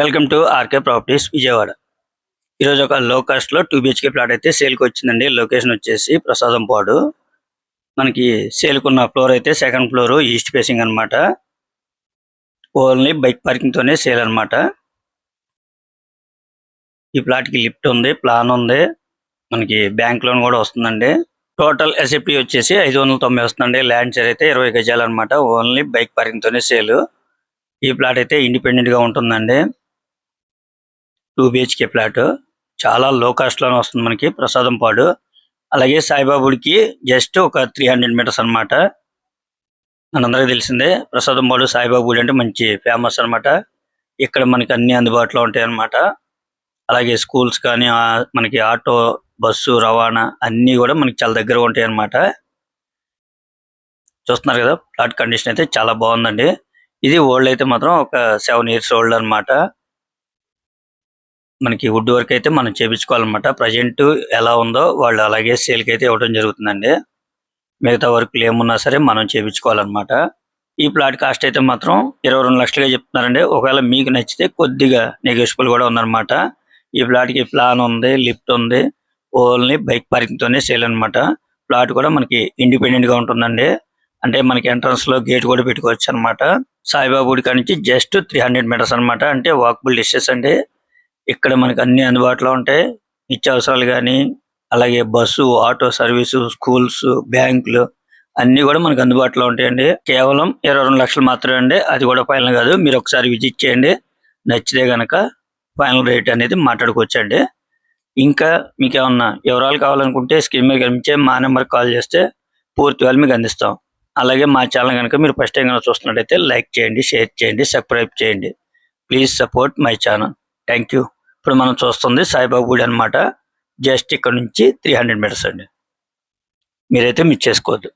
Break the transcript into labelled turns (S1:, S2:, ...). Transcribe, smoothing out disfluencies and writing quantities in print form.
S1: Welcome to RK properties Vijayawada. ఈరోజు ఒక లో కాస్ట్ లో 2 BHK ప్లాట్ అయితే సేల్ కి వచ్చిందండి. లొకేషన్ వచ్చేసి ప్రసాదం పాడు. మనకి సేల్ కున్న ఫ్లోర్ అయితే సెకండ్ ఫ్లోర్ ఈస్ట్ ఫేసింగ్ అన్నమాట. ఓన్లీ బైక్ పార్కింగ్ తోనే సేల్ అన్నమాట. ఈ ప్లాట్ కి లిఫ్ట్ ఉంది, ప్లాన్ ఉంది, మనకి బ్యాంక్ లోన్ కూడా వస్తుందండి. టోటల్ ఎస్ఎఫ్టీ వచ్చేసి 590 వస్తుందండి. ల్యాండ్ షేర్ అయితే 20 గజాలు అన్నమాట. ఓన్లీ బైక్ పార్కింగ్ తోనే సేల్. ఈ ప్లాట్ అయితే ఇండిపెండెంట్ గా ఉంటుందండి. 2 BHK ఫ్లాట్ చాలా లో కాస్ట్ లోనే వస్తుంది మనకి ప్రసాదం పాడు. అలాగే సాయిబాబుడికి జస్ట్ ఒక 300 మీటర్స్ అన్నమాట. మనందరికీ తెలిసిందే ప్రసాదం పాడు సాయిబాబు గుడి అంటే మంచి ఫేమస్ అన్నమాట. ఇక్కడ మనకి అన్ని అందుబాటులో ఉంటాయి అన్నమాట. అలాగే స్కూల్స్ కానీ మనకి ఆటో బస్సు రవాణా అన్ని కూడా మనకి చాలా దగ్గర ఉంటాయి అన్నమాట. చూస్తున్నారు కదా, ఫ్లాట్ కండిషన్ అయితే చాలా బాగుందండి. ఇది ఓల్డ్ అయితే మాత్రం ఒక 7 years ఓల్డ్ అన్నమాట. మనకి వుడ్ వర్క్ అయితే మనం చేపించుకోవాలన్నమాట. ప్రజెంట్ ఎలా ఉందో వాళ్ళు అలాగే సేల్ కి అయితే ఇవ్వడం జరుగుతుందండి. మిగతా వర్క్లు ఏమున్నా సరే మనం చేపించుకోవాలన్నమాట. ఈ ప్లాట్ కాస్ట్ అయితే మాత్రం 22 లక్షలుగా చెప్తున్నారండి. ఒకవేళ మీకు నచ్చితే కొద్దిగా నెగోషియబుల్ కూడా ఉందన్నమాట. ఈ ప్లాట్ కి ప్లాన్ ఉంది, లిఫ్ట్ ఉంది, ఓన్లీ బైక్ పార్కింగ్ తోనే సేల్ అన్నమాట. ప్లాట్ కూడా మనకి ఇండిపెండెంట్ గా ఉంటుందండి. అంటే మనకి ఎంట్రన్స్ లో గేట్ కూడా పెట్టుకోవచ్చు అన్నమాట. సాయిబాబా గుడి కాడ నుంచి జస్ట్ 300 మీటర్స్ అన్నమాట. అంటే వాకబుల్ డిస్టెన్స్ అండి. ఇక్కడ మనకి అన్ని అందుబాటులో ఉంటాయి. నిత్యావసరాలు కానీ, అలాగే బస్సు, ఆటో సర్వీసు, స్కూల్స్, బ్యాంకులు అన్ని కూడా మనకు అందుబాటులో ఉంటాయండి. కేవలం 22 లక్షలు మాత్రమే అండి. అది కూడా ఫైనల్ కాదు. మీరు ఒకసారి విజిట్ చేయండి. నచ్చితే గనక ఫైనల్ రేట్ అనేది మాట్లాడుకోవచ్చండి. ఇంకా మీకు ఏమన్నా వివరాలు కావాలనుకుంటే స్క్రీన్ మీద కనిపించే మా నెంబర్ కాల్ చేస్తే పూర్తి వివరాలు మీకు అందిస్తాం. అలాగే మా ఛానల్ కనుక మీరు ఫస్ట్ టైం కనుక చూస్తున్నట్టయితే లైక్ చేయండి, షేర్ చేయండి, సబ్స్క్రైబ్ చేయండి. Please support my channel. Thank you. ఇప్పుడు మనం చూస్తుంది సాయిబాబా గుడి అన్నమాట. జస్ట్ ఇక్కడ నుంచి 300 మీటర్స్ అండి. మీరైతే మిస్ చేసుకోవద్దు.